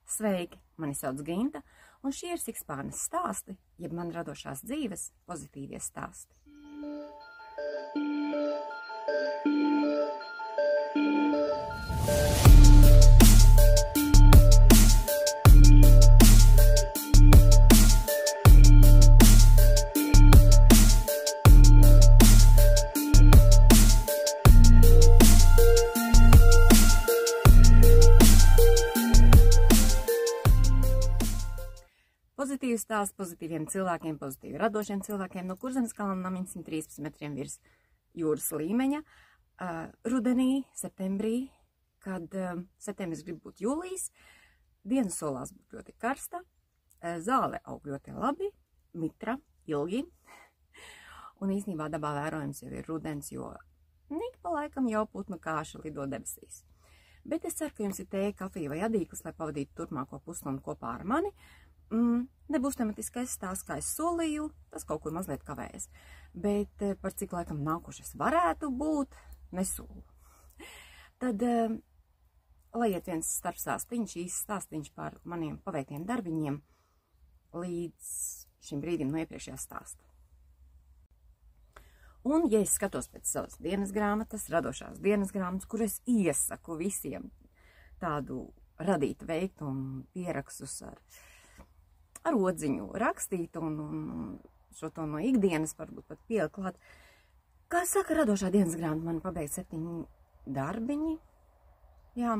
Sveiki, mani sauc Ginta, un šie ir Sikspārnes stāsti, jeb man radošās dzīves pozitīvie stāsti. Pozitīvs stāsts pozitīviem cilvēkiem, pozitīvi radošiem cilvēkiem no Kurzemes kalna 113 metriem virs jūras līmeņa. Rudenī, septembrī, kad septembris grib būt jūlijs, dienas solās būt ļoti karsta, zāle aug ļoti labi, mitra, ilgi, un īstenībā dabā vērojams jau ir rudens, jo nik pa laikam jau putnu kāša lido debesīs. Bet es ceru, ka jums ir tēja, kafija vai adīklis, lai pavadītu turpmāko pusstundu kopā ar mani. Nebūs tematiskais stāsts, kā es solīju, tas kaut kur mazliet kavējas, bet par cik laikam nākušas varētu būt, nesolu. Tad, lai iet viens starpstāstiņš, īsts stāstiņš par maniem paveiktiem darbiņiem līdz šim brīdim no iepriekšējā stāsta. Un, ja es skatos pēc savas dienas grāmatas, radošās dienas grāmatas, kur es iesaku visiem tādu radīt, veikt un pierakstus ar odziņu rakstīt un šo to no ikdienas varbūt pat pielikt klāt. Kā saka, radošā dienas grāmata man pabeigt 7 darbiņi. Jā,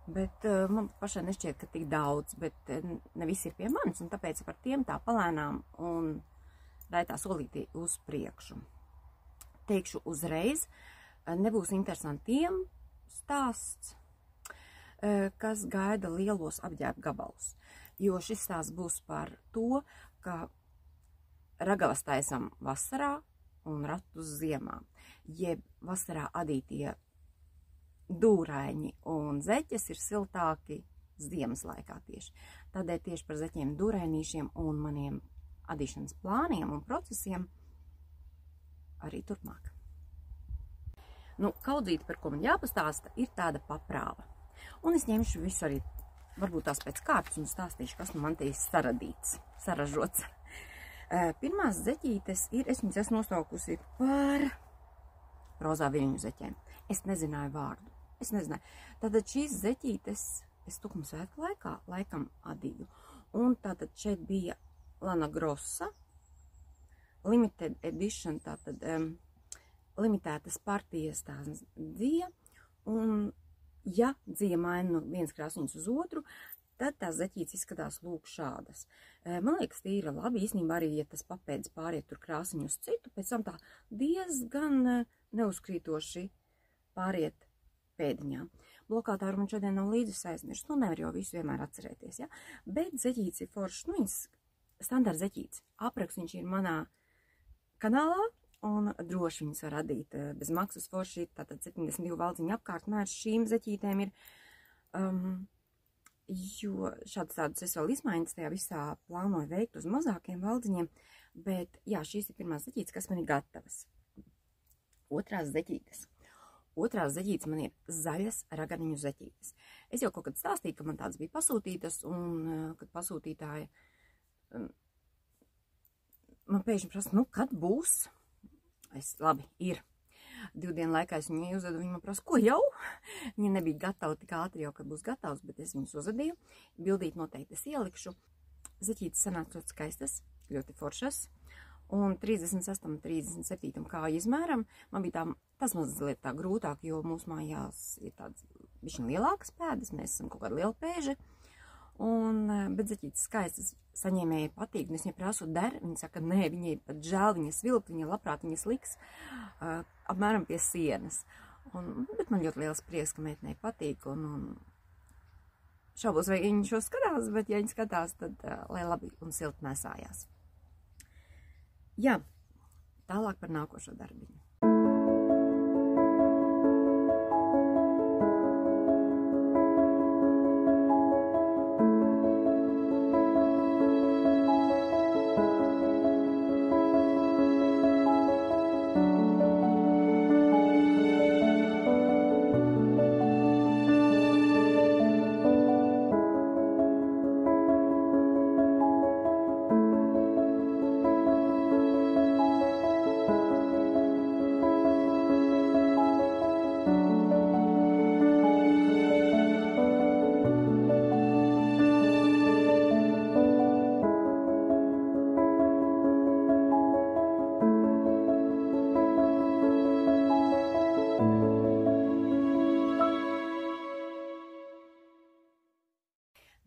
bet man pašai nešķiet, ka tik daudz, bet ne visi ir pie manis, un tāpēc par tiem tā palēnām un raitā solītī uz priekšu. Teikšu uzreiz, nebūs interesantiem stāsts, kas gaida lielos apģērba gabalus. Jo šis stāsts būs par to, ka ragavas taisam vasarā un ratus ziemā. Jeb vasarā adītie dūraiņi un zeķes ir siltāki ziemas laikā tieši. Tādēļ tieši par zeķiem dūrainīšiem un maniem adīšanas plāniem un procesiem arī turpmāk. Nu, kaudzīte, par ko man jāpastāsta, ir tāda paprāva. Un es ņemšu visu arī varbūt tās pēc kārtas un stāstīšu, kas nu man te ir saražots. Pirmās zeķītes ir, es viņas esmu nosaukusi par rozā viļņu zeķēm. Es nezināju vārdu. Es nezināju. Tātad šīs zeķītes es tukuma svētku laikam adīju. Un tātad šeit bija Lana Grossa, limited edition, tātad limitētas partijas tās dzija. Un ja dzija maina no vienas krāsniņas uz otru, tad tās zeķītes izskatās lūk šādas. Man liekas, tīra labi, īstenībā arī, ja tas papēdis pāriet tur krāsniņu uz citu, pēc tam tā diezgan neuzkrītoši pāriet pēdiņā. Blokātāru man šodien nav līdzi aizmirst, nu nevar jau visu vienmēr atcerēties, ja? Bet zeķītes ir foršas, nu viņas standarta zeķītes. Apraksts viņš ir manā kanālā, un droši viņas var radīt bez maksas forši, tātad 72 valdziņu apkārt mērs šīm zeķītēm ir, jo šādas tādas es vēl izmaiņas tajā visā plānoju veikt uz mazākiem valdziņiem, bet jā, šīs ir pirmās zeķītes, kas man ir gatavas. Otrās zeķītes man ir zaļas raganiņu zeķītes. Es jau kaut kad stāstīju, ka man tādas bija pasūtītas, un kad pasūtītāja man pēkšņi prasa, nu, kad būs? Labi, ir. 2 dienu laikā es viņai uzvedu, viņa man prasa, ko jau? Viņa nebija gatava tik ātri jau, kad būs gatavs, bet es viņus uzvedīju. Bildīt noteikti es ielikšu. Zeķītes sanāca ļoti skaistas, ļoti foršas. Un 36 un 37 kāju izmēram man bija tas mazliet tā grūtāk, jo mūsu mājās ir tāds bišķiņ lielākas pēdas, mēs esam kaut kādi lieli pēži. Bet zeķītes skaistas, saņēmēji patīk, un es viņai prasu der, viņa saka, nē, viņai pat žēl, viņa svilp, viņa labprāt viņas liks apmēram pie sienas. Bet man ļoti liels prieks, ka meitenei patīk, un šaubos, vai viņi šo skatās, bet ja viņi skatās, tad lai labi un silti nesājās. Jā, tālāk par nākošo darbiņu.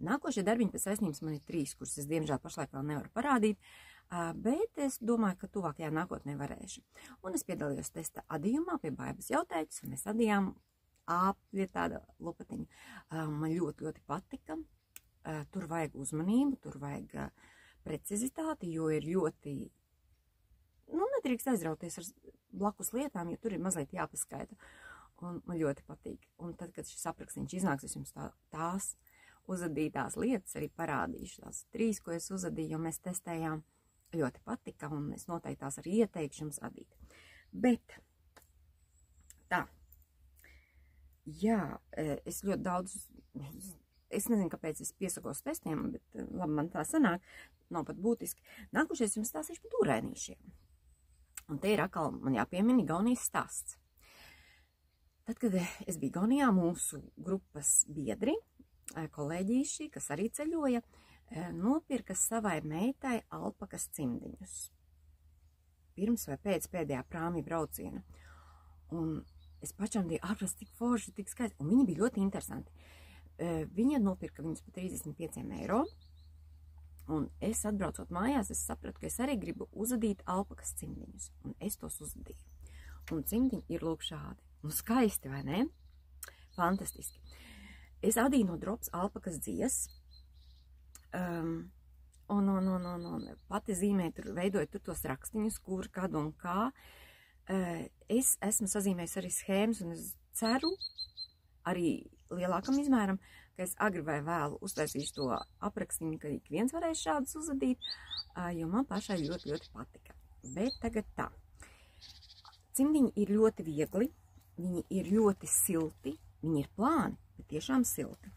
Nākošie darbiņi pēc saistības man ir 3, kurus es diemžēl pašlaik vēl nevaru parādīt, bet es domāju, ka tuvākajā nākotnē varēšu. Un es piedalījos testa adījumā pie Baibas Jautaitis, un mēs adījām pie tāda lupatiņa. Man ļoti, ļoti patika. Tur vajag uzmanību, tur vajag precizitāti, jo ir ļoti, nedrīkst aizrauties ar blakus lietām, jo tur ir mazliet jāpaskaita. Un man ļoti patīk. Un tad, kad šis aprakstīns iznāks, es jums tās uzadītās lietas arī parādīšu. Tās 3, ko es uzadīju, jo mēs testējām, ļoti patika, un es noteikti tās arī ieteikšu jums adīt. Bet, tā. Jā, es ļoti daudz, es nezinu, kāpēc es piesakos testiem, bet labi, man tā sanāk, nav pat būtiski. Nākošais jums stāstīšu par dūrēnīšiem. Un te ir atkal, man jāpiemina Igaunijas stāsts. Tad, kad es biju Igaunijā, mūsu grupas biedri, kolēģīši, kas arī ceļoja, nopirka savai meitai alpakas cimdiņus. Pirms vai pēc pēdējā prāmja brauciena. Un es pašam biju ārprāt tik forši, tik skaisti, un viņi bija ļoti interesanti. Viņa nopirka viņus par 35 eiro, un es atbraucot mājās, es sapratu, ka es arī gribu uzadīt alpakas cimdiņus, un es tos uzadīju. Un cimdiņi ir lūk šādi. Un skaisti, vai ne? Fantastiski. Es adīju no drops alpakas dzies, un pati zīmēju, veidoju tur tos rakstiņus, kur, kad un kā. Es esmu sazīmējis arī schēmas, un es ceru arī lielākam izmēram, ka es agri vai vēlu uztaisīšu to aprakstījumu, ka ik viens varēs šādus uzadīt, jo man pašai ļoti, ļoti patika. Bet tagad tā. Cimdiņi ir ļoti viegli, viņi ir ļoti silti, viņi ir plāni, bet tiešām silti.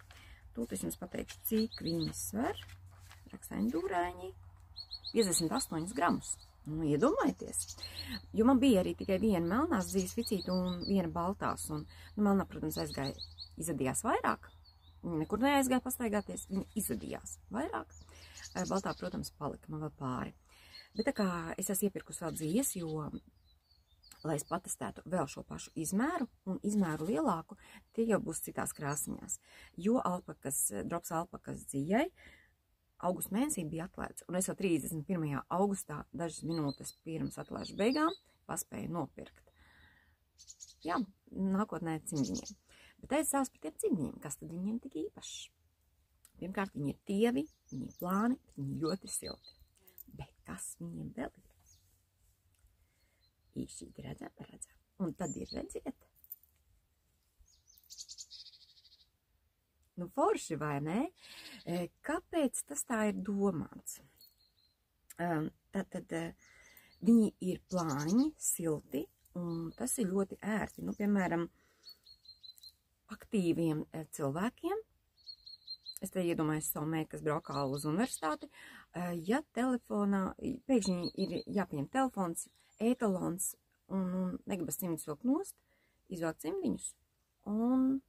Tūlīt es jums pateikšu, cik viņi sver. Rakstaini dūrēņi 58 gramus. Nu, iedomājieties. Jo man bija arī tikai viena melnās dzīves vicīta un viena baltās. Un melnā, protams, izadījās vairāk. Viņa nekur neaizgāja pastaigāties, viņa izadījās vairāk. Baltā, protams, palika man vēl pāri. Bet tā kā es esmu iepirkus vēl dzīves, jo, lai es patestētu vēl šo pašu izmēru un izmēru lielāku, tie jau būs citās krāsiņās. Jo drops alpakas dzīvei augusta mēnesī bija atlaids, un es jau 31. augustā, dažas minūtes pirms atlaižu beigām, paspēju nopirkt. Jā, nākotnē cimdiņiem. Bet es stāstu par tiem cimdiņiem, kas tad viņiem tik īpašs. Pirmkārt, viņi ir tievi, viņi ir plāni, viņi ļoti silti. Bet kas viņiem vēl ir? Īšķīgi redzam. Un tad ir, redziet, nu forši, vai ne? Kāpēc tas tā ir domāts? Tad viņi ir plāni, silti, un tas ir ļoti ērti. Nu, piemēram, aktīviem cilvēkiem, es te iedomājos savu meitu, kas braukā uz universitāti, ja telefonā, pēkšņi ir jāpieņem telefons, ētalons, un negribas cimdus vilkt nost, izvēlt cimdiņus un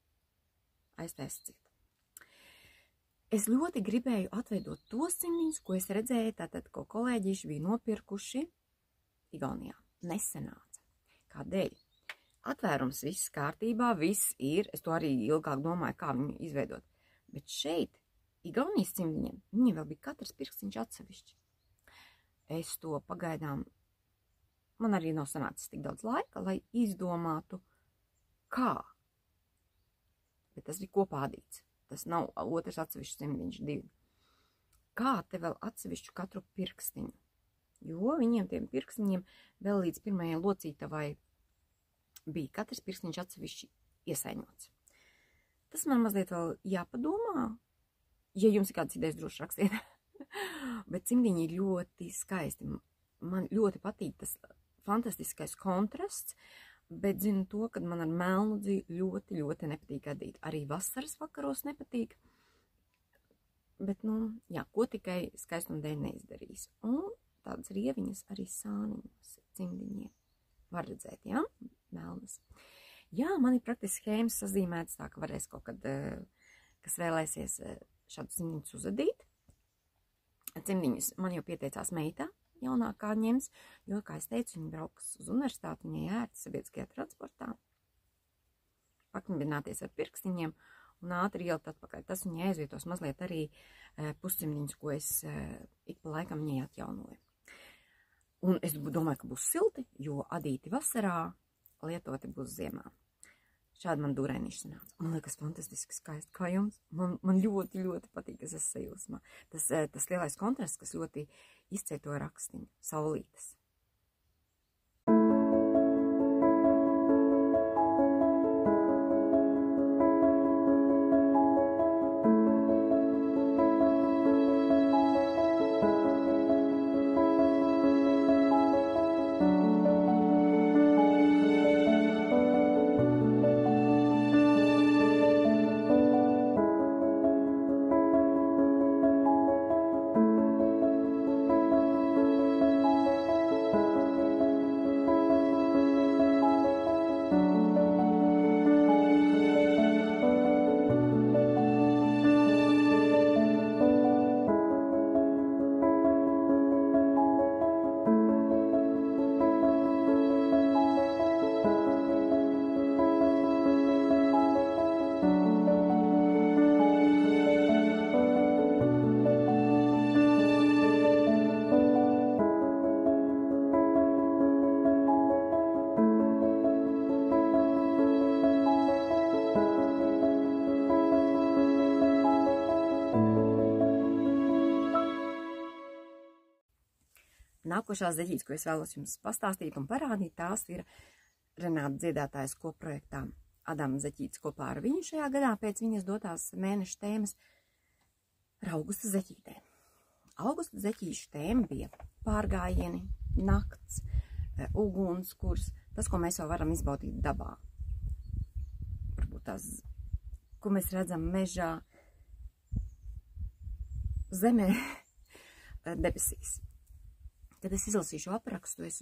aiztaist citu. Es ļoti gribēju atveidot tos cimdiņus, ko es redzēju, tātad, ko kolēģīši bija nopirkuši Igaunijā. Nesenāca. Kādēļ? Atvērums viss kārtībā, viss ir, es to arī ilgāk domāju, kā viņu izveidot. Bet šeit, Igaunijas cimdiņiem, viņiem vēl bija katrs pirkstiņš atsevišķi. Es to pagaidām, man arī nav sanācis tik daudz laika, lai izdomātu, kā. Bet tas bija kopā adīts. Tas nav otrs atsevišķs cimdiņš, 2. Kā te vēl atsevišķu katru pirkstiņu? Jo viņiem tiem pirkstiņiem vēl līdz pirmajai locītavai bija katrs pirkstiņš atsevišķi iesaiņots. Tas man mazliet vēl jāpadomā. Ja jums ir kādas idejas, droši rakstiet. Bet cimdiņi ir ļoti skaisti. Man ļoti patīk tas fantastiskais kontrasts, bet zinu to, ka man ar melnu dzīvi ļoti, ļoti nepatīk adīt. Arī vasaras vakaros nepatīk. Bet, jā, ko tikai skaistuma dēļ neizdarīs. Un tādas rieviņas arī sāniņos cimdiņiem. Var redzēt, jā? Melnas. Jā, man ir praktiski schēmas sazīmētas tā, ka varēs kaut kad, kas vēlēsies šādu cimdiņus uzadīt. Cimdiņus man jau pieteicās meitā, jaunākā ņems, jo, kā es teicu, viņa brauks uz universitāti, viņai ērti sabiedriskajā transportā. Paknibināties ar pirkstiņiem un ātri ielikt atpakaļ. Tas viņai aizvietos mazliet arī puscimdiņus, ko es ik pa laikam viņai atjaunoju. Un es domāju, ka būs silti, jo adīti vasarā, lietoti būs ziemā. Šādi man dūrēnīši sanāca. Man liekas fantastiski skaisti. Kā jums? Man ļoti, ļoti patīk, es esmu sajūsmā. Tas lielais kontrasts, kas ļoti izcietoja rakstiņu. Saulītes. Nākošās zeķītes, ko es vēlos jums pastāstīt un parādīt, tās ir Renāta dziedātājas kopprojektā Adama zeķītes kopā ar viņu šajā gadā pēc viņas dotās mēneša tēmas ar augusta zeķītēm. Augusta zeķīšu tēma bija pārgājieni, nakts, ugunskurs, tas, ko mēs jau varam izbaudīt dabā. Varbūt tās, ko mēs redzam mežā, zemē, debesīs. Kad es izlasīju šo aprakstu, es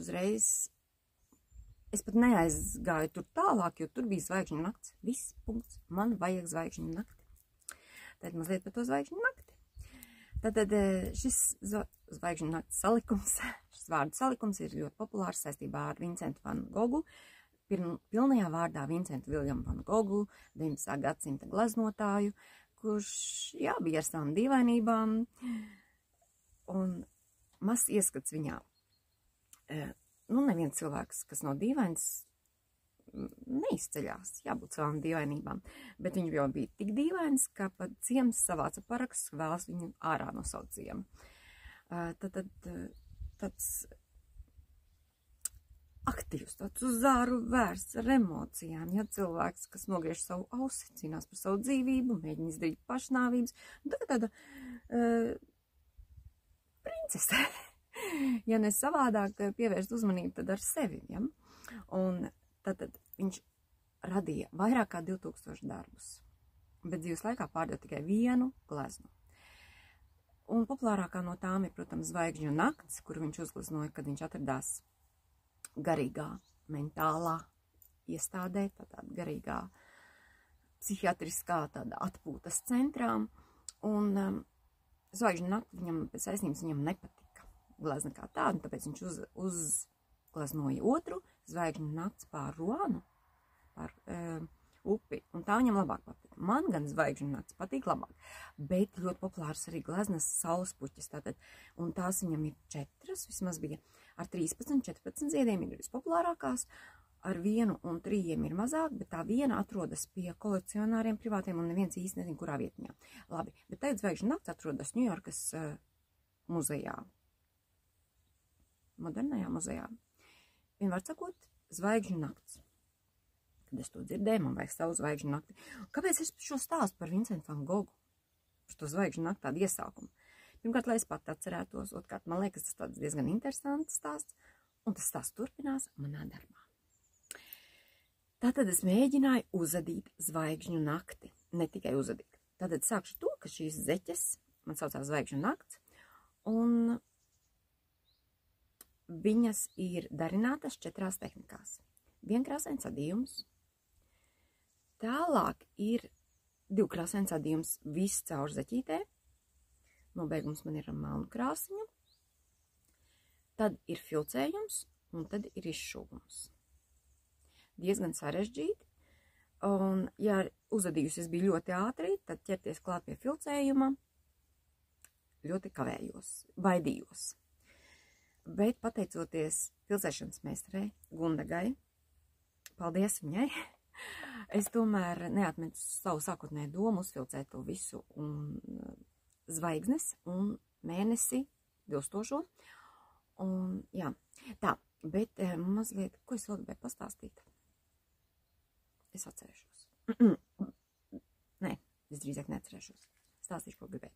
pat neaizgāju tur tālāk, jo tur bija zvaigžņu nakts. Viss punkts. Man vajag zvaigžņu nakti. Tad mazliet par to zvaigžņu nakti. Tātad šis zvaigžņu nakts salikums, šis vārdu salikums ir ļoti populārs saistībā ar Vincentu van Gogu. Pilnajā vārdā Vincentu Viljamu van Gogu, 19. gadsimta gleznotāju, kurš, jā, bija ar savām dīvainībām. Un mazs ieskats viņā. Neviens cilvēks, kas nav dīvains, neizceļās, jābūt savām dīvainībām. Bet viņš jau bija tik dīvains, ka pat ciems savāca parakstus, vēlas viņu ārā no savu ciemu. Tāds aktīvs, tāds uz zāru vērsts ar emocijām. Ja cilvēks, kas nogriež savu ausi, cīnās par savu dzīvību, mēģina izdarīt pašnāvības. Tāda princese. Ja ne savādāk pievērst uzmanību, tad ar sevi. Ja? Un tad viņš radīja vairāk kā 2000 darbus. Bet dzīves laikā pārdeva tikai vienu gleznu. Un populārākā no tām ir, protams, Zvaigžņu nakts, kuru viņš uzgleznoja, kad viņš atradās garīgā, mentālā iestādē, tāda garīgā, psihiatriskā tāda atpūtas centrā. Un Zvaigžņu nakti viņam pēc aizņības viņam nepatika glezna kā tāda, tāpēc viņš uzgleznoja otru Zvaigžņu nakts pār Ruanu, pār upi, un tā viņam labāk patika. Man gan Zvaigžņu nakts patīk labāk, bet ļoti populārs arī gleznas saules puķis, tātad, un tās viņam ir 4, vismaz bija ar 13, 14 ziediem ir vispopulārākās, ar 1 un 3 ir mazāk, bet tā viena atrodas pie kolekcionāriem privātiem un neviens īsti nezin, kurā vietiņā. Labi, bet tagad Zvaigžņu nakts atrodas Ņujorkas muzejā. Modernajā muzejā. Vienmēr sakot, Zvaigžņu nakts. Kad es to dzirdēju, man vajag savu Zvaigžņu nakti. Kāpēc es šo stāstu par Vincentu van Gogu? Par to Zvaigžņu nakti tādu iesākumu. Pirmkārt, lai es pat atcerētos, otrkārt, man liekas, tas tāds diezgan interesants stāsts, un tas stāsts turpinās manā darbā. Tātad es mēģināju uzadīt Zvaigžņu nakti, ne tikai uzadīt. Tātad sākšu to, ka šīs zeķes man saucās Zvaigžņu nakts, un viņas ir darinātas 4 tehnikās. Vienkrāsains adījums, tālāk ir 2krāsains adījums viss caur zeķītē, nobeigums man ir ar melnu krāsiņu, tad ir filcējums un tad ir izšūgums. Diezgan sarežģīti, Un, ja uzadījusies bija ļoti ātri, tad ķerties klāt pie filcējuma ļoti kavējos, baidījos. Bet pateicoties filcēšanas meistarei Gundagai, paldies viņai, es tomēr neatmetu savu sākotnēju domu uzfilcēt to visu un zvaigznes un mēnesi dilstošo. Un, jā, tā, bet mazliet, ko es vēl gribēju pastāstīt? Es atcerēšos. Nē, es drīzāk neatcerēšos. Stāstīšu, ko gribēju.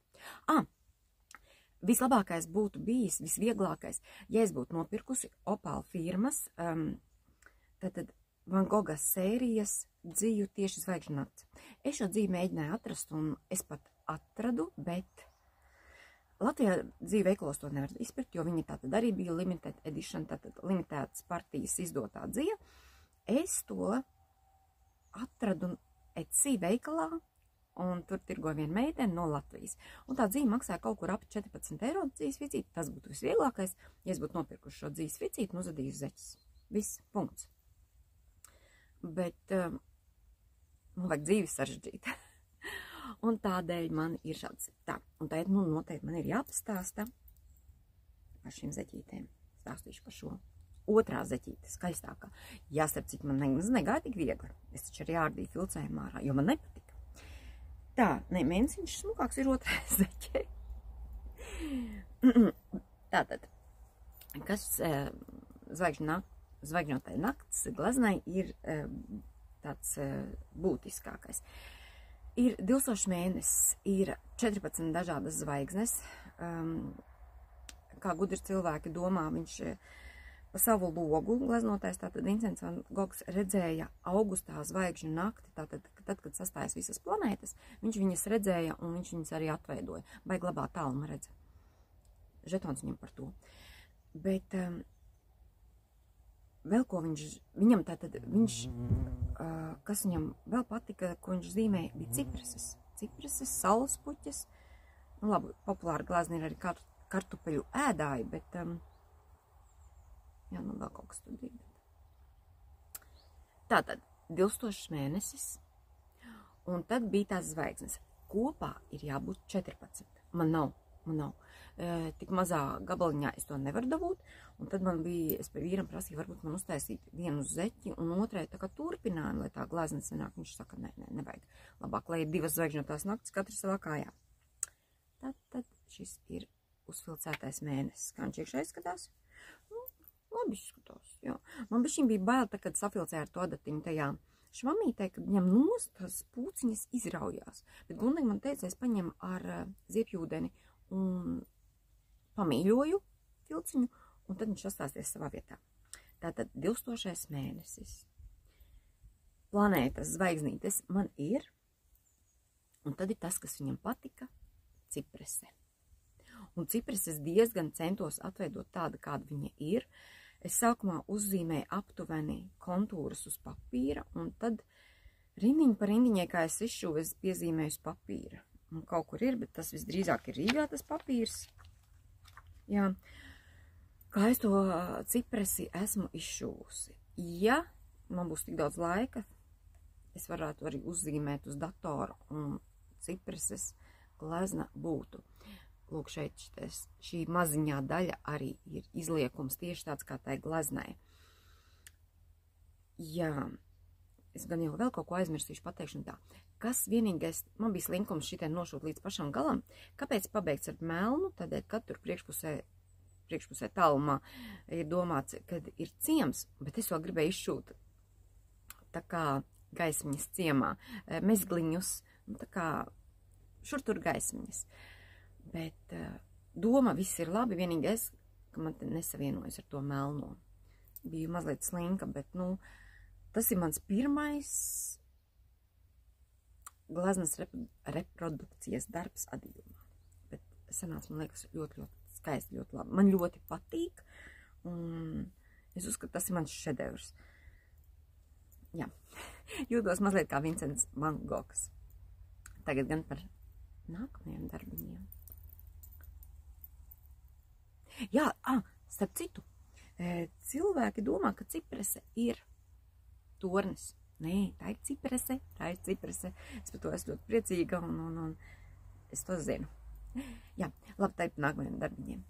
Vislabākais būtu bijis, visvieglākais, ja es būtu nopirkusi Opal firmas, tad Van Gogha sērijas dzīvu tieši zvaigžņu nakts. Es šo dzīvi mēģināju atrast, un es pat atradu, bet Latvijā dzīve veikalos to nevar izpirkt, jo viņi tātad arī bija limited edition, tātad limitētas partijas izdotā dzīve. Es to atradu Etsy veikalā, un tur tirgo viena meitene no Latvijas. Un tā dzīve maksāja kaut kur ap 14 eiro dzīves vicīti. Tas būtu visvieglākais, ja es būtu nopirkuši šo dzīves vicīti un uzadījusi zeķis. Viss, punkts. Bet vajag dzīvi sarežģīt. Un tādēļ man ir šāds tā. Un tā noteikti man ir jāpastāsta par šīm zeķītēm. Stāstīšu par šo. Otrā zeķīte, skaistākā. Jāstarp, cik man negāja tik viegli. Es taču arī ārdīju filcējumu ārā, jo man nepatika. Tā, ne, mēnesiņš smukāks ir otrā zeķē. Tātad, kas zvaigžņotai nakts gleznai ir tāds būtiskākais. Ir dilstošs mēnesis, ir 14 dažādas zvaigznes. Kā gudri cilvēki domā, viņš pa savu logu gleznotais, tātad Vincents Van Gogs redzēja augustā zvaigžņu nakti, tātad, tad, kad sastājas visas planētas, viņš viņas redzēja un viņš viņas arī atveidoja. Baigi labā tāluma redza. Žetons viņam par to. Bet vēl ko viņam tātad, kas viņam vēl patika, ko viņš zīmēja, bija cipreses. Cipreses, saulespuķes. Nu, labi, populāri glezni ir arī kartupeļu ēdāji, bet, jā, nu vēl kaut kas tur bija. Tātad, dilstošs mēnesis, un tad bija tās zvaigznes. Kopā ir jābūt 14. Man nav. Tik mazā gabaliņā es to nevaru dabūt, un tad man bija, es pie vīram prasīju, varbūt man uztaisīt vienu zeķi, un otrai tā kā turpinājumu, lai tā glezna sanāk. Viņš saka, nevajag. Labāk, lai ir divas zvaigžņotās naktis, katra savā kājā. Tad šis ir uzfilcētais mēnesis. Kā viņš iekšā izskatās? Nu, labi izskatās, jā. Man bija bail, tā, kad safilcēja ar to adatiņu tajā švamītē, kad viņam nost tās pūciņas izraujās. Bet Gundega man teica, es paņemu ar ziepjūdeni un pamīļoju filciņu, un tad viņš sastāsties savā vietā. Tātad dilstošais mēnesis. Planētas, zvaigznītes man ir, un tad ir tas, kas viņam patika, ciprese. Un cipreses diezgan centos atveidot tādu, kāda viņa ir. Es sākumā uzzīmēju aptuveni kontūrus uz papīra, un tad rindiņu par rindiņai, kā es izšuvu, es piezīmēju uz papīra. Un kaut kur ir, bet tas visdrīzāk ir Rīgā tas papīrs. Jā. Kā es to cipresi esmu izšuvusi. Ja man būs tik daudz laika, es varētu arī uzzīmēt uz datoru, un cipreses glezna būtu. Lūk, šeit šī maziņā daļa arī ir izliekums tieši tāds kā tai gleznai. Jā, es gan jau vēl kaut ko aizmirsīšu pateikšanu tā. Kas vienīgais, man bija slinkums šitien nošūt līdz pašam galam, kāpēc pabeigts ar melnu, tādēļ, kad tur priekšpusē tālumā ir domāts, kad ir ciems, bet es vēl gribēju izšūt tā kā gaismiņas ciemā, mezgliņus, tā kā šur tur gaismiņas. Bet doma viss ir labi, vienīgais, ka man te nesavienojas ar to melno. Biju mazliet slinka, bet, nu, tas ir mans pirmais gleznas reprodukcijas darbs adījumā. Bet sanāca, man liekas, ļoti skaisti, ļoti labi. Man ļoti patīk, un es uzskatu, tas ir mans šedevrs. Jā, jūtos mazliet kā Vincents Van Gogs. Tagad gan par nākamajiem darbiņiem. Jā, starp citu, cilvēki domā, ka ciprese ir tornis. Nē, tā ir ciprese, es par to esmu ļoti priecīga, un es to zinu. Jā, labi, tā ir par nākamajiem darbiņiem.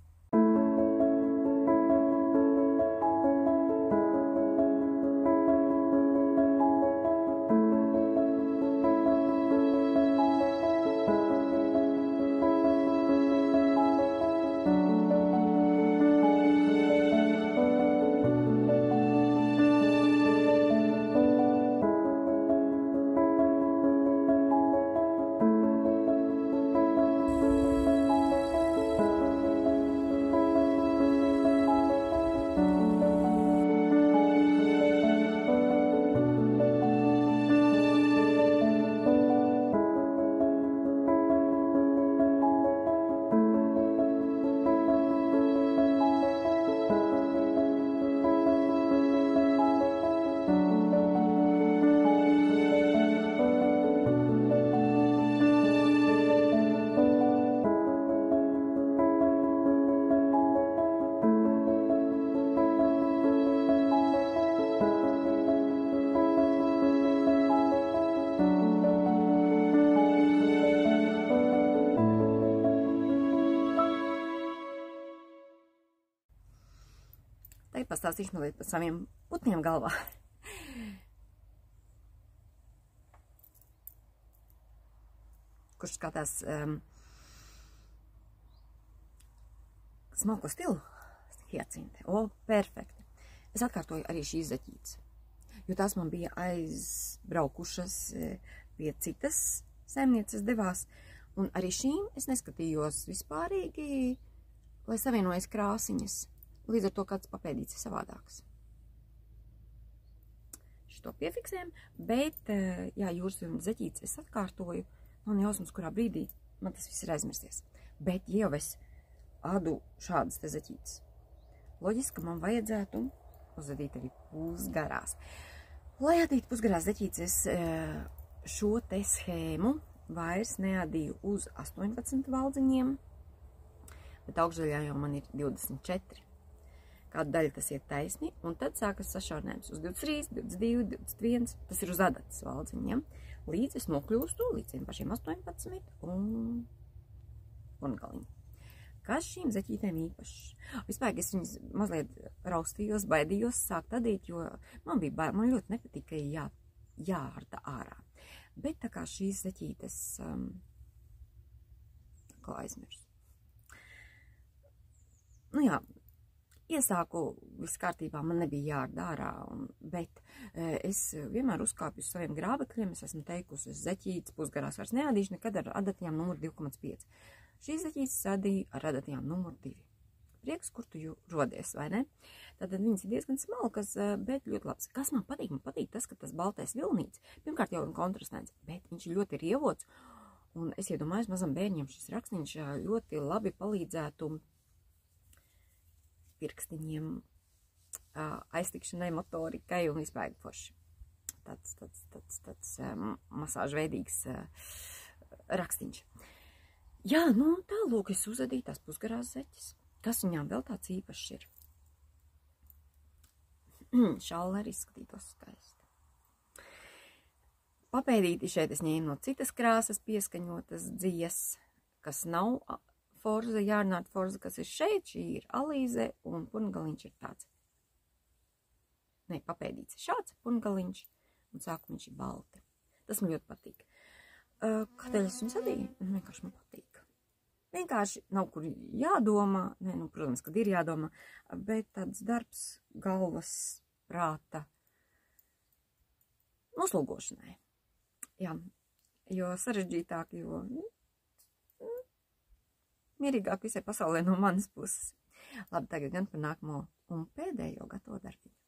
Tagad pastāstīšu mazliet par saviem putniem galvā. Kurš skatās smalko stilu? Hiacinte. O, perfekti. Es atkārtoju arī šīs zaķītes, jo tās man bija aizbraukušas pie citas saimnieces devās, un arī šīm es neskatījos vispārīgi, lai savienojas krāsiņas. Līdz ar to kāds papēdīts ir savādāks. Šito piefiksējam, bet, jā, jūras vilnas zaķītes es atkārtoju, man jausmas, kurā brīdī man tas viss ir aizmirsties. Bet, ja jau es ādu šādas te zaķītes, loģiski, ka man vajadzētu uzadīt arī pusgarās. Lai adītu pusgarās zaķītes, es šo te schēmu vairs neadīju uz 18 valdziņiem, bet augšdaļā jau man ir 24. Kāda daļa tas iet taisni, un tad sākas sašaurinājums uz 23, 22, 21, tas ir uz adatas valdziņiem, līdz es nokļūstu līdz tiem pašiem 18 un galiņi. Kas šīm zaķītēm īpašs? Vispār es viņas mazliet raustījos, baidījos sākt adīt, jo man bija bail, man ļoti nepatīk, ka jārda ārā. Bet tā kā šīs zaķītes, ko aizmirst. Nu jā, iesāku, viss kārtībā, man nebija jārda ārā, bet es vienmēr uzkāpju uz saviem grābekļiem, es esmu teikusi, es zaķītes pusgarās vairs neadīšu nekad ar adatījām numur 2,5. Šīs zaķītes adīju ar adatījām numur 2. Prieks, kur tu rodies, vai ne? Tātad viņas ir diezgan smalkas, bet ļoti labs. Kas man patīk? Man patīk tas, ka tas baltais vilnīts, pirmkārt jau kontrastēns, bet viņš ir ļoti rievots, un es iedomājos mazam bērņiem šis rakstiņš ļoti labi palīdzētu pirkstiņiem, aiztikšanai, motorikai un vispār forši. Tāds masāžveidīgs rakstiņš. Jā, nu tālūk, es uzadīju tās pusgarās zeķes. Kas viņām vēl tāds īpašs ir? Šalla arī izskatītos skaisti. Papēdīti šeit es ņēmu no citas krāsas pieskaņotas dzies, kas nav forza, jārnāt forza, kas ir šeit, šī ir alīze, un pungaliņš ir tāds. Nē, papēdīts ir šāds pungaliņš, un sākumviņš ir balti. Tas man ļoti patīk. Kādēļ es viņus adīju? Vienkārši man patīk. Vienkārši nav kur jādomā, nē, nu, protams, kad ir jādomā, bet tāds darbs galvas, prāta noslūgošanai. Jā, jo sarežģītāk, jo mierīgāk visai pasaulē no manas puses. Labi, tagad gan par nākamo un pēdējo gatavo darbiņu.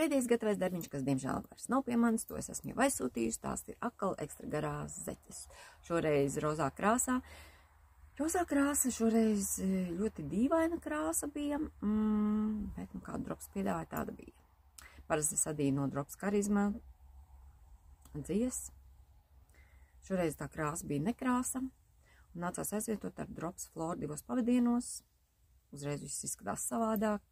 pēdējais gatavais darbiņš, kas diemžēl vairs nav pie manis, to es esmu jau aizsūtījusi, tās ir atkal ekstra garās zeķes. Šoreiz rozā krāsā. Rozā krāsa šoreiz ļoti dīvaina krāsa bija, bet nu kādu drops piedāvāja, tāda bija. Parasti es adīju no drops karizma dzies. Šoreiz tā krāsa bija nekrāsa un nācās aizvietot ar drops floru 2 pavadienos. Uzreiz viss izskatās savādāk.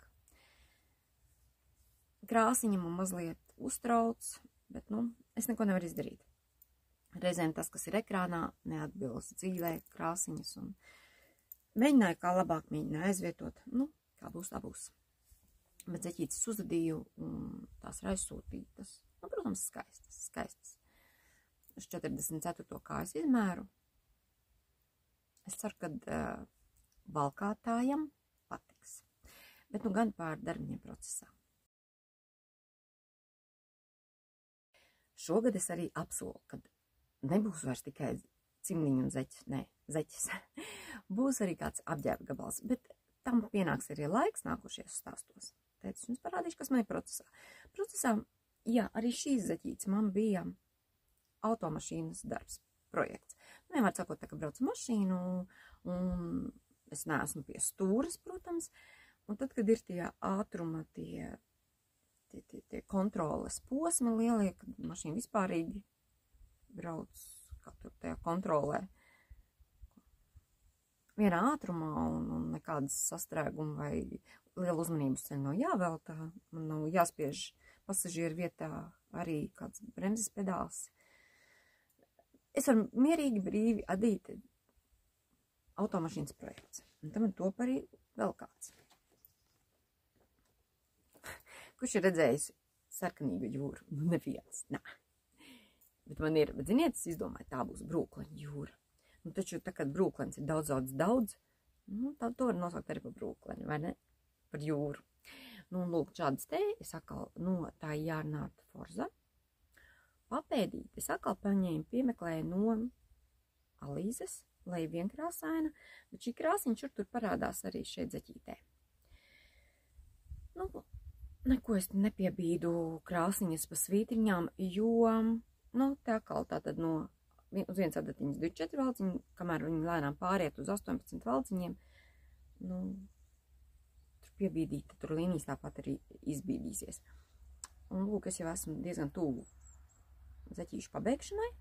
Krāsiņa man mazliet uztrauc, bet, nu, es neko nevaru izdarīt. Reizēm tas, kas ir ekrānā, neatbilst dzīvē krāsiņas un mēģināju kā labāk mēģināju aizvietot. Nu, kā būs, tā būs. Bet zeķītes uzadīju un tās ir aizsūtītas. Nu, protams, skaistas. Uz 44. kājas izmēru. Es ceru, ka valkātājam patiks. Bet nu gan pār darbiņiem procesā. Šogad es arī apsolu, ka nebūs vairs tikai cimdiņu un zeķis. Nē, zeķis. Būs arī kāds apģērba gabals, bet tam pienāks arī laiks nākošies stāstos. Tēt, es jums parādīšu, kas man ir procesā. Procesā, jā, arī šīs zeķītes man bija automašīnas darbs, projekts. Vienmēr sakot, tā, ka braucu mašīnu, un es neesmu pie stūras, protams, un tad, kad ir tie ātruma, tie kontroles posmi lielie, kad mašīna vispārīgi brauc, kā tur tajā kontrolē, vienā ātrumā un nekādas sastrēguma vai liela uzmanības ceļa nav jāveltā, man nav jāspiež pasažieru vietā arī kāds bremzes pedāls. Es varu mierīgi brīvi adīt automašīnas projekts, un tam top arī vēl kāds. Kurš ir redzējis sarkanīgu jūru? Neviens, nā. Bet man ir, bet ziniet, es izdomāju, tā būs Brūkleņa jūra. Nu, taču, tā, kad Brūkleņs ir daudz, nu, tā to var nosaukt arī par Brūkleņu, vai ne? Par jūru. Nu, un lūk, šādas te, es atkal no tā Jārnārta Forza papēdīt. Es atkal piemeklēju no Alīzes, lai vienkrāsaina, bet šī krāsiņa tur parādās arī šeit zeķītē. Nu, neko es nepiebīdu krāsiņas pa svītriņām, jo, nu, tā atkal tātad no uz vienas adatiņas 24 valciņi, kamēr viņi lēnām pāriet uz 18 valciņiem, nu, tur piebīdīta, tur līnijas tāpat arī izbīdīsies. Un, lūk, es jau esmu diezgan tuvu zeķīšu pabeigšanai,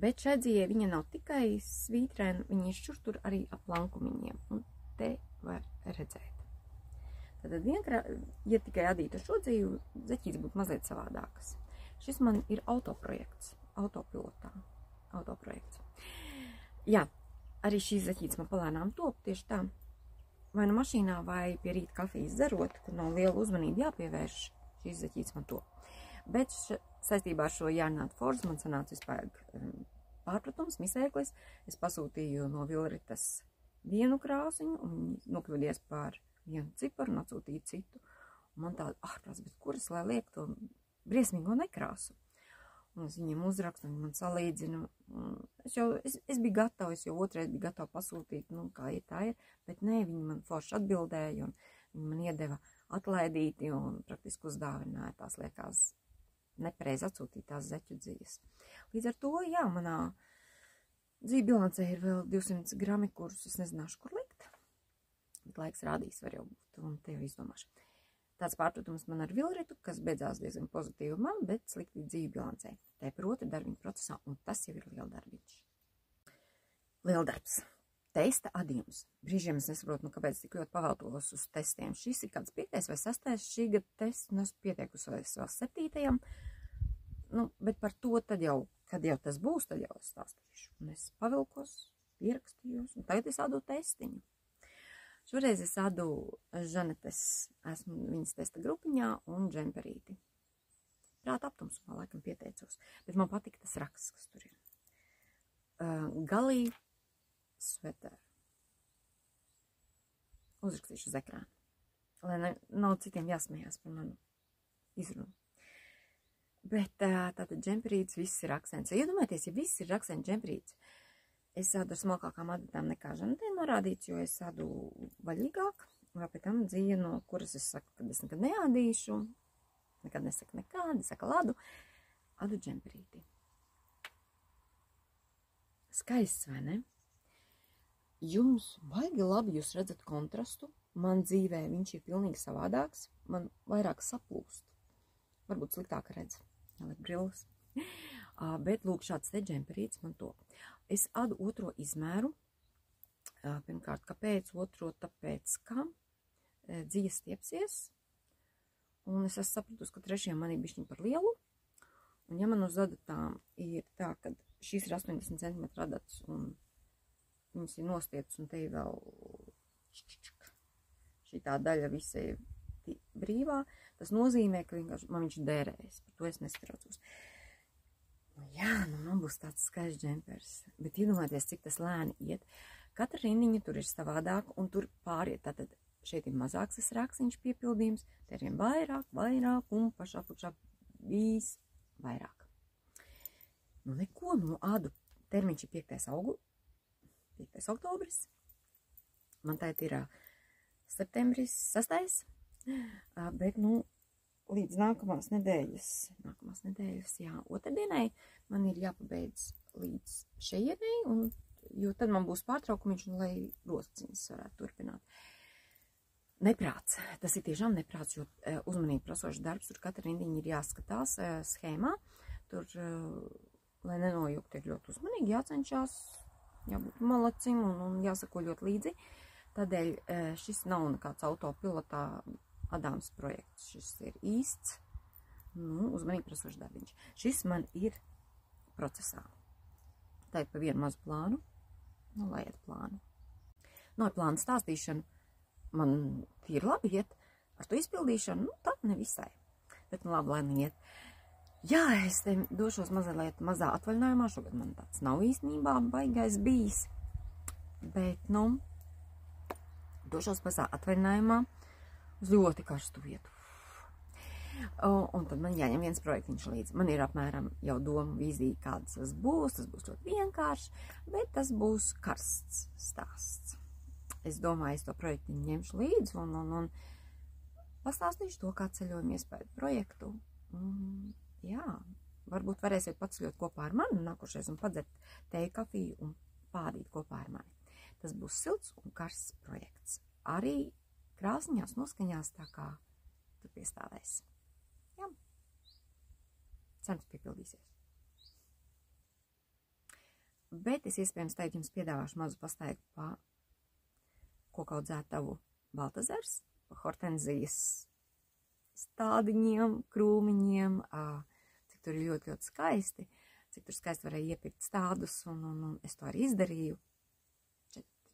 bet šedzijai viņa nav tikai svītrēna, viņa ir tur arī ap lankumiņiem, un te var redzēt. Tātad ja tikai adītu šo dzīvu, zeķītes būtu mazliet savādākas. Šis man ir autoprojekts, autopilotā, autoprojekts. Jā, arī šīs zeķītes man palēnām top tieši tā. Vai nu mašīnā, vai pie rīta kafijas dzerot, kur nav liela uzmanība jāpievērš, šīs zeķītes man top. Bet saistībā ar šo Jārnārta Forza man sanāca vispār pārpratums, misēklis. Es pasūtīju no Vilritas vienu krāsiņu, un viņi nokļūdies par vienu ciparu un atsūtīja citu. Un man tāda, ārprāts, bet kuras, lai liek to briesmīgo nekrāsu? Un es viņiem uzrakstu, un man salīdzinu. Es biju gatava, es jau otrais biju gatava pasūtīt, nu, kā ir tā ir, bet nē, viņi man forši atbildēja, un viņi man iedeva atlaidīti, un praktiski uzdāvināja tās liekās nepareizi atsūtītās zeķu dzīves. Līdz ar to, jā, manā dzīve bilancē ir vēl 200 grami, kurus es nezināšu, kur likt. Bet laiks rādīs, var jau būt, un te jau izdomāšu. Tāds pārpratums man ar Vilritu, kas beidzās diezgan pozitīvi man, bet slikti dzīve bilancē. Tā ir proti darbiņu procesā, un tas jau ir lieldarbiņš. Lieldarbs. Testa adījums. Brīžiem es nesaprotu, nu kāpēc tik ļoti paveltos uz testiem. Šis ir kāds 5. vai 6. šī gada tests, un es pieteikusi vēl 7. Nu, bet par to tad jau, kad jau tas būs, tad jau es stāstīšu. Un es pavilkos, pierakstījos, un tagad es ādu testiņu. Šoreiz es ādu Žanetes, esmu viņas testa grupiņā, un džemperīti. Prāta aptumsumā laikam pieteicos, bet man patika tas raksts, kas tur ir. Galī sweater. Uzrakstīšu uz ekrānu, lai nav citiem jāsmējās par manu izrunu. Bet tātad džemperīts, viss ir akcents. Iedomājieties, ja viss ir akcents džemperīts, es ādu ar smalkākām adatām nekā Žanetē norādīts, jo es ādu vaļīgāk, Vai pēc tam dzīve, no kuras es saku, ka es nekad neādīšu, nekad nesaku nekādi, saka ladu, adu džemperīti. Skaists, vai ne? Jums baigi labi, jūs redzat kontrastu. Man dzīvē viņš ir pilnīgi savādāks. Man vairāk saplūst. Varbūt sliktāk redz, jāliek brilles. Bet lūk, šāds te džemperīts man top. Es adu otro izmēru. Pirmkārt, kāpēc? Otro, tāpēc, ka dzīve stiepsies. Un es esmu sapratusi, ka trešajam man ir bišķiņ par lielu. Un ja man uz adatām ir tā, ka šīs ir 80 cm adats un viņas ir nostieptas un te ir vēl šī tā daļa visa ir brīvā, tas nozīmē, ka man viņš dērēs. Par to es nestraucos. Jā, man būs tāds skaists džempers. Bet iedomājieties, cik tas lēni iet. Katra rindiņa tur ir savādāka un tur pāriet. Tātad šeit ir mazāks tas raksniņš piepildījums, te ir vairāk un pašā apakšā viss vairāk. Nu neko, ādu termiņš ir 5. oktobris. Man tēt ir septembris 6. Bet, līdz nākamās nedēļas, jā, otrdienai man ir jāpabeidz līdz šejienei, jo tad man būs pārtraukumiņš, un lai rosciņas varētu turpināt. Neprāts. Tas ir tiešām neprāts, jo uzmanīgi prasošs darbs, tur katra rindiņa ir jāskatās schēmā. Tur, lai nenojuktu, ir ļoti uzmanīgi jācenšās, jābūt malacim un jāsako ļoti līdzi. Tādēļ šis nav nekāds autopilotā adāms projekts. Šis ir īsts, uzmanīgi prasošs darbiņš. Šis man ir procesā. Tā ir pa vienu mazu plānu, laiet plānu. Ar plānu stāstīšanu man tīri labi iet, ar to izpildīšanu, tā nevisai. Bet labi, lai neiet. Jā, es te došos mazā atvaļinājumā, šogad man tāds nav īstenībā baigais bijis. Bet, došos mazā atvaļinājumā uz ļoti karstu vietu. Un tad man jāņem viens projektiņš līdzi. Man ir apmēram jau doma vīzija, kāds tas būs ļoti vienkārši, bet tas būs karsts stāsts. Es domāju, es to projektiņu ņemšu līdzi un pastāstīšu to, kā ceļojumu iespēju projektu. Jā, varbūt varēsiet paceļot kopā ar mani nākošais un padzert teju, kafiju un pādīt kopā ar mani. Tas būs silts un karsts projekts. Arī krāsniņās, noskaņās, tā kā tur piestāvēs. Jā, cerams piepildīsies. Bet es iespējams teikt jums piedāvāšu mazu pastaigu pa kokaudzētavu Baltazars, pa hortenzijas stādiņiem, krūmiņiem, cik tur ir ļoti, ļoti skaisti, cik tur skaisti varēja iepirkt stādus, un es to arī izdarīju.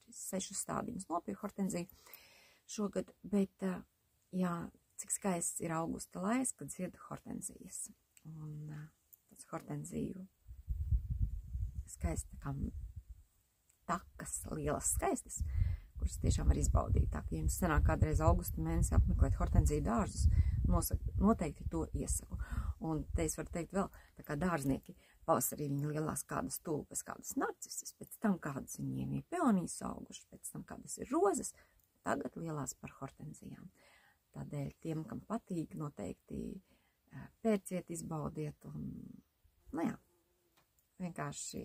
6 stādiņus nopirku hortenziju šogad, bet, jā, cik skaists ir augusta laiks, kad zied hortenzijas. Un tāds hortenziju skaisti, tā kā takas, lielas skaistas, kuras tiešām var izbaudīt. Tā, ka, ja jums sanāk kādreiz augusta mēnesi apmeklēt hortenziju dārzus, noteikti to iesaku. Un te es varu teikt vēl, tā kā dārznieki pavasarī viņi lielās kādas tulpes, kādas narcises, pēc tam kādas viņiem ir peonijas augušas, pēc tam kādas ir rozes, tagad lielās par hortenzijām. Tādēļ tiem, kam patīk, noteikti pērciet, izbaudiet un, jā, vienkārši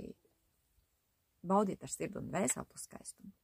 baudiet ar sirdi un dvēseli to skaistumu.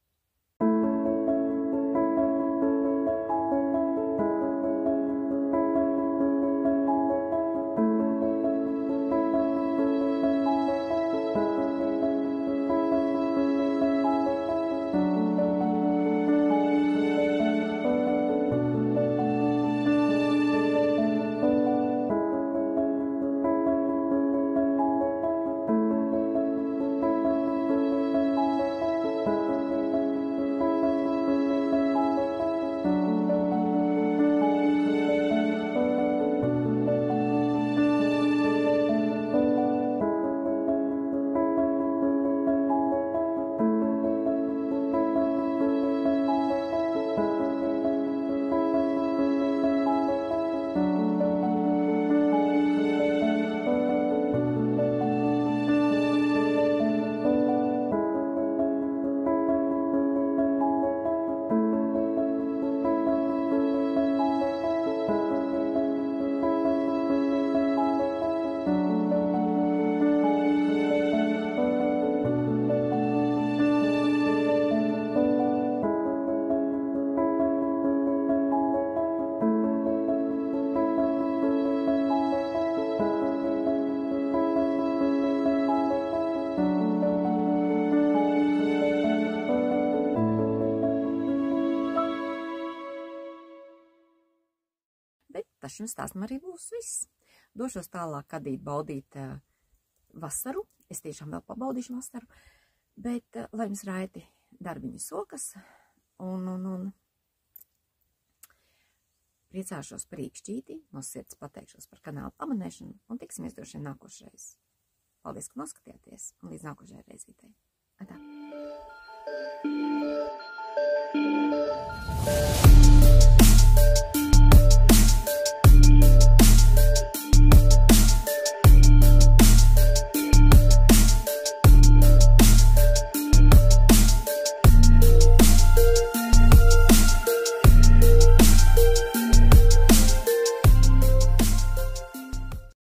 tas jums stāstam arī būs viss. Došos tālāk kadīt, baudīt vasaru. Es tiešām vēl pabaudīšu vasaru. Bet, lai jums raiti darbiņu sokas un priecāšos par īkšķīti, no sirds pateikšos par kanālu abonēšanu un tiksimies droši vien nākošreiz. Paldies, ka noskatījāties un līdz nākošajai reizītei. Atā!